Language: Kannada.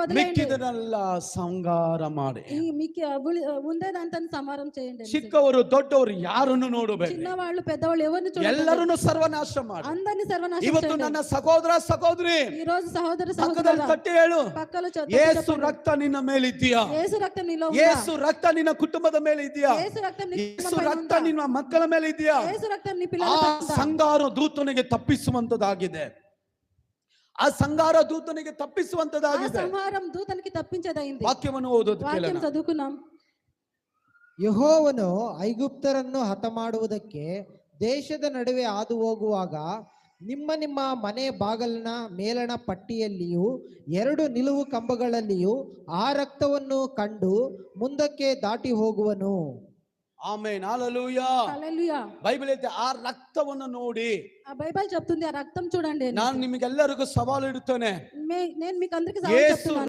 వదిలేయండి. ಮಿಕ್ಕಿದನ್ನೆಲ್ಲ ಸಂಹಾರ ಮಾಡಿ. ఈ మీకు ఉండేదంతా సంహారం చేయండి. ಚಿಕ್ಕವರು ದೊಡ್ಡವರು ಯಾರನ್ನು ನೋಡಬೇಡಿ, చిన్నవాళ్ళు పెద్దవాళ్ళు ఎవరిని చూడకండి, ಎಲ್ಲರನ್ನು ಸರ್ವನಾಶ ಮಾಡಿ. అందరిని సర్వనాశనం ಇವತ್ತು చేయండి. ನನ್ನ ಸಹೋದರ ಸಹೋದರಿ, ఈ రోజు సహోదర ಪಕ್ಕದಲ್ಲಿ సహోదరులారా, ತಟ್ಟಿ ಹೇಳು, పక్కలో ಯೇಸು ರಕ್ತ ನಿನ್ನ ಮೇಲೆ ಇದೆಯಾ? యేసు రక్తం నీలో ఉందా? ಯೇಸು ರಕ್ತ ನಿನ್ನ ಕುಟುಂಬದ ಮೇಲೆ ಇದೆಯಾ? యేసు రక్తం నీ ಯೇಸು కుటుంబం పైన ರಕ್ತ ఉందా? ನಿನ್ನ ಮಕ್ಕಳ ಮೇಲೆ ಇದೆಯಾ? యేసు రక్తం నీ ಆ పిల్లల పైన ఉందా? ಸಂಗಾರ ದೂತನಿಗೆ ತಪ್ಪಿಸುವಂತದಾಗಿದೆ. ಆ ಸಂಗಾರ ದೂತನಿಗೆ ఆ ತಪ್ಪಿಸುವಂತದಾಗಿದೆ. సంహారం దూతనికి తప్పించేదైంది. ವಾಕ್ಯವನ್ನು ಓದೋದು వాక్యం ಕೇಳೋಣ. చదువుకున్నాం. ಯೆಹೋವನು ಐಗುಪ್ತರನ್ನು ಹತಮಾಡುವುದಕ್ಕೆ ದೇಶದ ನಡುವೆ ಹಾದು ಹೋಗುವಾಗ ನಿಮ್ಮ ನಿಮ್ಮ ಮನೆ ಬಾಗಲಿನ ಮೇಲಣ ಪಟ್ಟಿಯಲ್ಲಿಯೂ 2 ನಿಲುವು ಕಂಬಗಳಲ್ಲಿಯೂ ಆ ರಕ್ತವನ್ನು ಕಂಡು ಮುಂದಕ್ಕೆ ದಾಟಿ ಹೋಗುವನು. Amen, hallelujah. హల్లెలూయా. ಬೈಬಲ್ ಐತೆ, ಆ ರಕ್ತವನ್ನು ನೋಡಿ. ఆ బైబిల్ చెప్తుంది ఆ రక్తం చూడండి. ನಾನು ನಿಮಗೆಲ್ಲರಿಗೂ ಸವಾಲು ಇಡುತ್ತೇನೆ. నేను మీకు అందరికీ సవాల్ ಯೇಸು చెప్తున్నాను.